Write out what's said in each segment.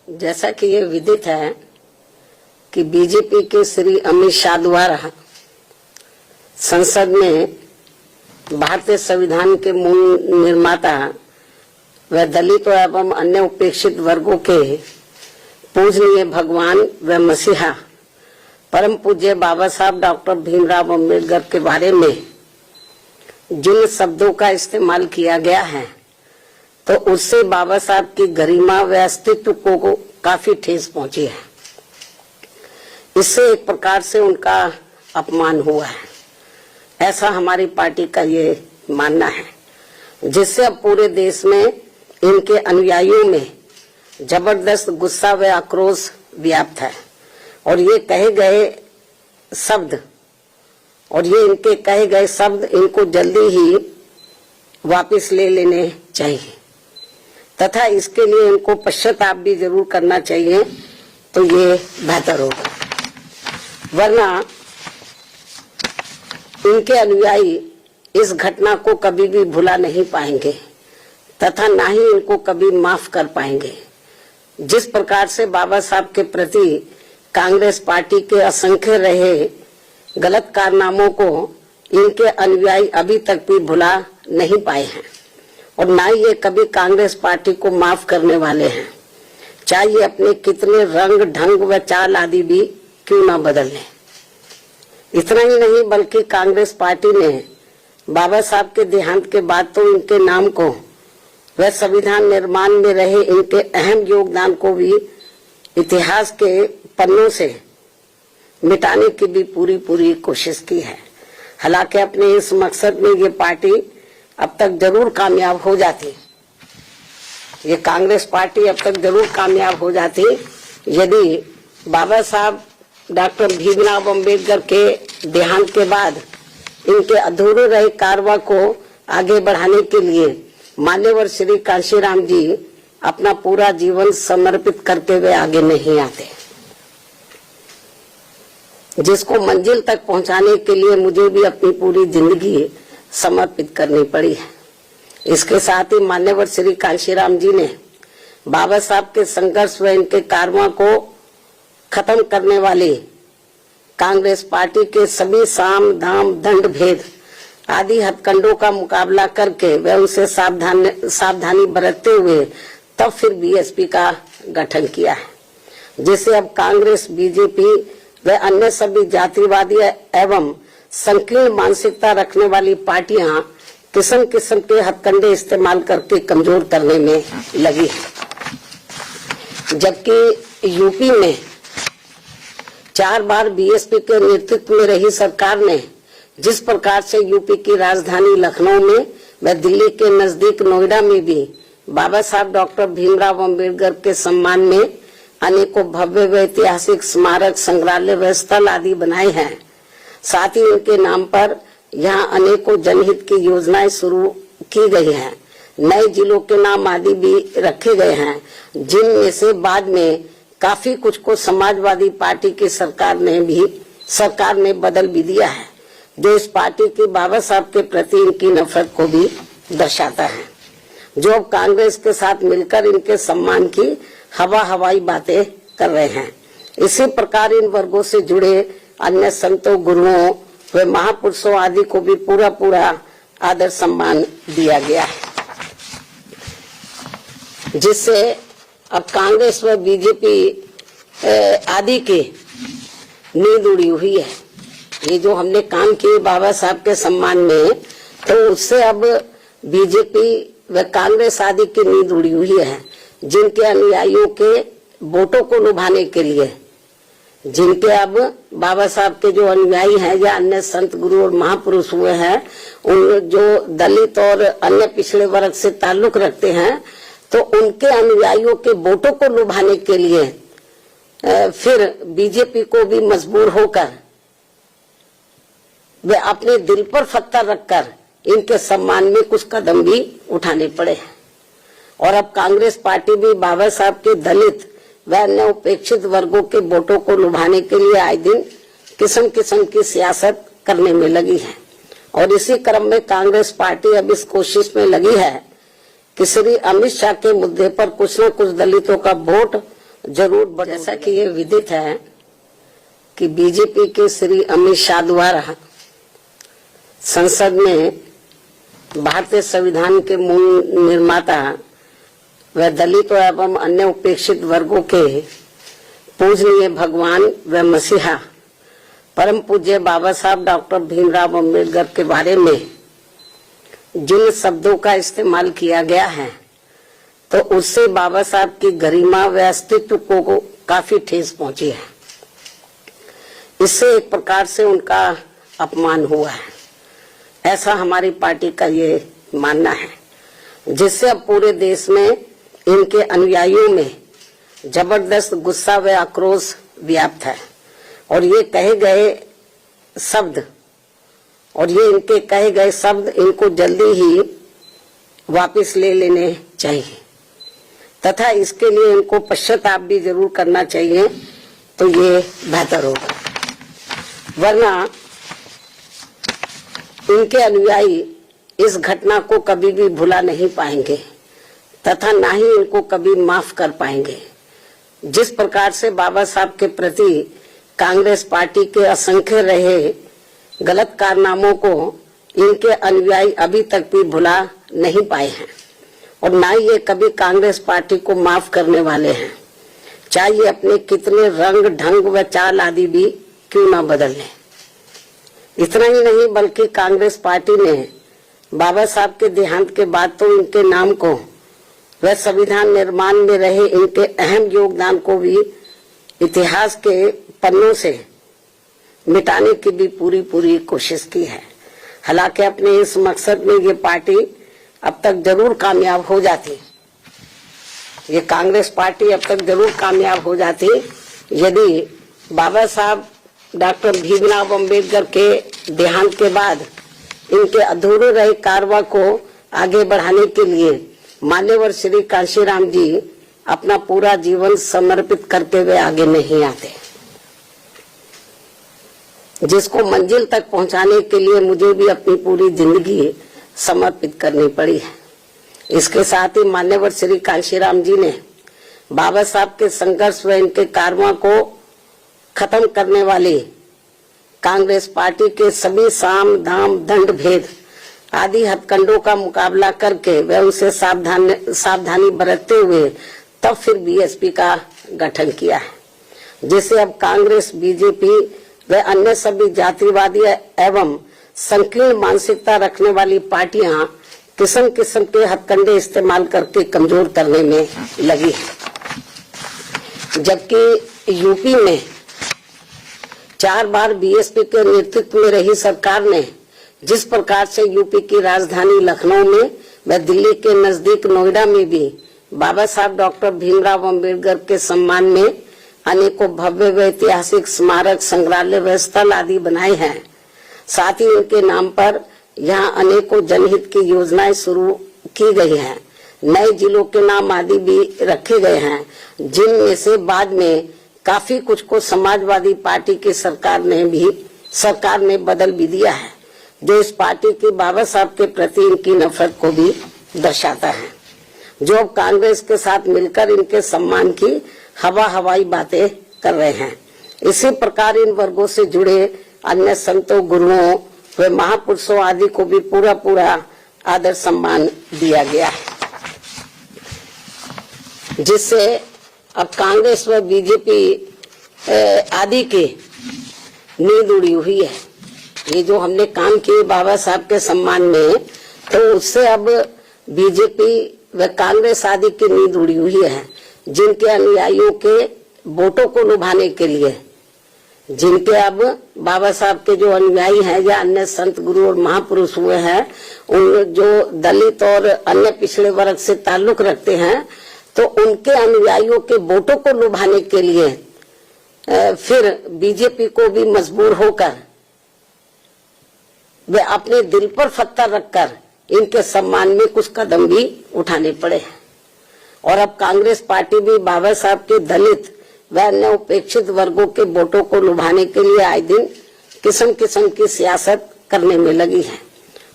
जैसा कि ये विदित है कि बीजेपी के श्री अमित शाह द्वारा संसद में भारतीय संविधान के मूल निर्माता व दलितों एवं अन्य उपेक्षित वर्गों के पूजनीय भगवान व मसीहा परम पूज्य बाबा साहब डॉक्टर भीमराव अम्बेडकर के बारे में जिन शब्दों का इस्तेमाल किया गया है तो उससे बाबा साहब की गरिमा व अस्तित्व को काफी ठेस पहुंची है। इससे एक प्रकार से उनका अपमान हुआ है, ऐसा हमारी पार्टी का ये मानना है, जिससे अब पूरे देश में इनके अनुयायियों में जबरदस्त गुस्सा व आक्रोश व्याप्त है और ये इनके कहे गए शब्द इनको जल्दी ही वापस ले लेने चाहिए तथा इसके लिए इनको पश्चाताप भी जरूर करना चाहिए, तो ये बेहतर होगा। वरना इनके अनुयायी इस घटना को कभी भी भुला नहीं पाएंगे तथा ना ही इनको कभी माफ कर पाएंगे। जिस प्रकार से बाबा साहब के प्रति कांग्रेस पार्टी के असंख्य रहे गलत कारनामों को इनके अनुयायी अभी तक भी भुला नहीं पाए हैं और ना ही ये कभी कांग्रेस पार्टी को माफ करने वाले हैं, चाहे ये अपने कितने रंग ढंग व चाल आदि भी क्यों ना बदल लें। इतना ही नहीं बल्कि कांग्रेस पार्टी ने बाबा साहब के देहांत के बाद तो इनके नाम को व संविधान निर्माण में रहे इनके अहम योगदान को भी इतिहास के पन्नों से मिटाने की भी पूरी कोशिश की है। हालांकि अपने इस मकसद में ये पार्टी अब तक जरूर कामयाब हो जाती, ये कांग्रेस पार्टी अब तक जरूर कामयाब हो जाती यदि बाबा साहब डॉक्टर भीमराव अम्बेडकर के देहांत के बाद इनके अधूरे रहे कारवा को आगे बढ़ाने के लिए मान्यवर श्री कांशीराम जी अपना पूरा जीवन समर्पित करते हुए आगे नहीं आते, जिसको मंजिल तक पहुंचाने के लिए मुझे भी अपनी पूरी जिंदगी समर्पित करनी पड़ी है। इसके साथ ही मान्यवर श्री कांशीराम जी ने बाबा साहब के संघर्ष व इनके कारवा को खत्म करने वाली कांग्रेस पार्टी के सभी साम दाम दंड भेद आदि हथकंडों का मुकाबला करके व उनसे सावधानी बरतते हुए तब फिर बीएसपी का गठन किया है, जिसे अब कांग्रेस बीजेपी व अन्य सभी जातिवादी एवं संकीर्ण मानसिकता रखने वाली पार्टियां किस्म किस्म के हथकंडे इस्तेमाल करके कमजोर करने में लगी है। जबकि यूपी में 4 बार बीएसपी के नेतृत्व में रही सरकार ने जिस प्रकार से यूपी की राजधानी लखनऊ में व दिल्ली के नजदीक नोएडा में भी बाबा साहब डॉक्टर भीमराव अम्बेडकर के सम्मान में अनेकों भव्य व ऐतिहासिक स्मारक संग्रहालय व स्थल आदि बनाए हैं, साथ ही उनके नाम पर यहाँ अनेकों जनहित की योजनाएं शुरू की गई हैं, नए जिलों के नाम आदि भी रखे गए हैं, जिनमें से बाद में काफी कुछ को समाजवादी पार्टी की सरकार ने बदल भी दिया है, जो इस पार्टी की बाबा साहब के प्रति इनकी नफरत को भी दर्शाता है, जो अब कांग्रेस के साथ मिलकर इनके सम्मान की हवाई बातें कर रहे हैं। इसी प्रकार इन वर्गों से जुड़े अन्य संतों गुरुओं व महापुरुषों आदि को भी पूरा आदर सम्मान दिया गया है, जिससे अब कांग्रेस व बीजेपी आदि की नींद उड़ी हुई है। ये जो हमने काम किए बाबा साहब के सम्मान में, तो उससे अब बीजेपी व कांग्रेस आदि की नींद उड़ी हुई है, जिनके अनुयायियों के वोटों को लुभाने के लिए, जिनके अब बाबा साहब के जो अनुयायी हैं या अन्य संत गुरु और महापुरुष हुए हैं, उन जो दलित और अन्य पिछड़े वर्ग से ताल्लुक रखते हैं, तो उनके अनुयायियों के वोटों को लुभाने के लिए फिर बीजेपी को भी मजबूर होकर वे अपने दिल पर पत्थर रखकर इनके सम्मान में कुछ कदम भी उठाने पड़े हैं। और अब कांग्रेस पार्टी भी बाबा साहब के दलित व अन्य उपेक्षित वर्गों के वोटों को लुभाने के लिए आए दिन किस्म किस्म की सियासत करने में लगी है। और इसी क्रम में कांग्रेस पार्टी अब इस कोशिश में लगी है कि श्री अमित शाह के मुद्दे पर कुछ न कुछ दलितों का वोट जरूर, जैसा कि ये विदित है कि बीजेपी के श्री अमित शाह द्वारा संसद में भारतीय संविधान के मूल निर्माता व दलितों एवं अन्य उपेक्षित वर्गों के पूजनीय भगवान व मसीहा परम पूज्य बाबा साहब डॉक्टर भीमराव अम्बेडकर के बारे में जिन शब्दों का इस्तेमाल किया गया है, तो उससे बाबा साहब की गरिमा व अस्तित्व को काफी ठेस पहुंची है। इससे एक प्रकार से उनका अपमान हुआ है, ऐसा हमारी पार्टी का ये मानना है, जिससे अब पूरे देश में इनके अनुयायियों में जबरदस्त गुस्सा व आक्रोश व्याप्त है। और ये इनके कहे गए शब्द इनको जल्दी ही वापस ले लेने चाहिए तथा इसके लिए इनको पश्चाताप भी जरूर करना चाहिए, तो ये बेहतर होगा। वरना इनके अनुयायी इस घटना को कभी भी भुला नहीं पाएंगे तथा ना ही इनको कभी माफ कर पाएंगे। जिस प्रकार से बाबा साहब के प्रति कांग्रेस पार्टी के असंख्य रहे गलत कारनामों को इनके अनुयायी अभी तक भी भुला नहीं पाए हैं और ना ही ये कभी कांग्रेस पार्टी को माफ करने वाले हैं, चाहे ये अपने कितने रंग ढंग व चाल आदि भी क्यों ना बदल लें। इतना ही नहीं बल्कि कांग्रेस पार्टी ने बाबा साहब के देहांत के बाद तो इनके नाम को व संविधान निर्माण में रहे इनके अहम योगदान को भी इतिहास के पन्नों से मिटाने की भी पूरी कोशिश की है। हालांकि अपने इस मकसद में ये पार्टी अब तक जरूर कामयाब हो जाती, ये कांग्रेस पार्टी अब तक जरूर कामयाब हो जाती यदि बाबा साहब डॉक्टर भीमराव अम्बेडकर के देहांत के बाद इनके अधूरे रहे कारवा को आगे बढ़ाने के लिए मान्यवर श्री कांशीराम जी अपना पूरा जीवन समर्पित करते हुए आगे नहीं आते। जिसको मंजिल तक पहुंचाने के लिए मुझे भी अपनी पूरी जिंदगी समर्पित करनी पड़ी है। इसके साथ ही मान्यवर श्री कांशीराम जी ने बाबा साहब के संघर्ष व इनके कारवा को खत्म करने वाली कांग्रेस पार्टी के सभी साम दाम दंड भेद आदि हथकंडों का मुकाबला करके व उनसे सावधानी बरतते हुए तब फिर बीएसपी का गठन किया है, जिसे अब कांग्रेस, बीजेपी व अन्य सभी जातिवादी एवं संकीर्ण मानसिकता रखने वाली पार्टियां किस्म किस्म के हथकंडे इस्तेमाल करके कमजोर करने में लगी है। जबकि यूपी में 4 बार बीएसपी के नेतृत्व में रही सरकार ने जिस प्रकार से यूपी की राजधानी लखनऊ में व दिल्ली के नजदीक नोएडा में भी बाबा साहब डॉक्टर भीमराव अम्बेडकर के सम्मान में अनेकों भव्य व ऐतिहासिक स्मारक, संग्रहालय व स्थल आदि बनाए हैं, साथ ही उनके नाम पर यहाँ अनेकों जनहित की योजनाएं शुरू की गई हैं। नए जिलों के नाम आदि भी रखे गए हैं, जिनमें से बाद में काफी कुछ को समाजवादी पार्टी की सरकार ने बदल भी दिया है, जो इस पार्टी की बाबा साहब के प्रति इनकी नफरत को भी दर्शाता है, जो अब कांग्रेस के साथ मिलकर इनके सम्मान की हवाई बातें कर रहे हैं। इसी प्रकार इन वर्गों से जुड़े अन्य संतों, गुरुओं व महापुरुषों आदि को भी पूरा आदर सम्मान दिया गया है, जिससे अब कांग्रेस व बीजेपी आदि की नींद उड़ी हुई है। ये जो हमने काम किए बाबा साहब के सम्मान में, तो उससे अब बीजेपी व कांग्रेस आदि की नींद उड़ी हुई है, जिनके अनुयायियों के वोटों को लुभाने के लिए, जिनके अब बाबा साहब के जो अनुयायी हैं या अन्य संत, गुरु और महापुरुष हुए हैं, उन जो दलित और अन्य पिछड़े वर्ग से ताल्लुक रखते हैं, तो उनके अनुयायियों के वोटों को लुभाने के लिए फिर बीजेपी को भी मजबूर होकर वे अपने दिल पर पत्थर रखकर इनके सम्मान में कुछ कदम भी उठाने पड़े हैं। और अब कांग्रेस पार्टी भी बाबा साहब के दलित व अन्य उपेक्षित वर्गों के वोटों को लुभाने के लिए आए दिन किस्म किस्म की सियासत करने में लगी है।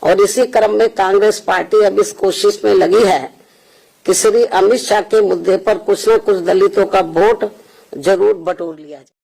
और इसी क्रम में कांग्रेस पार्टी अब इस कोशिश में लगी है कि श्री अमित शाह के मुद्दे पर कुछ न कुछ दलितों का वोट जरूर बटोर लिया जाए।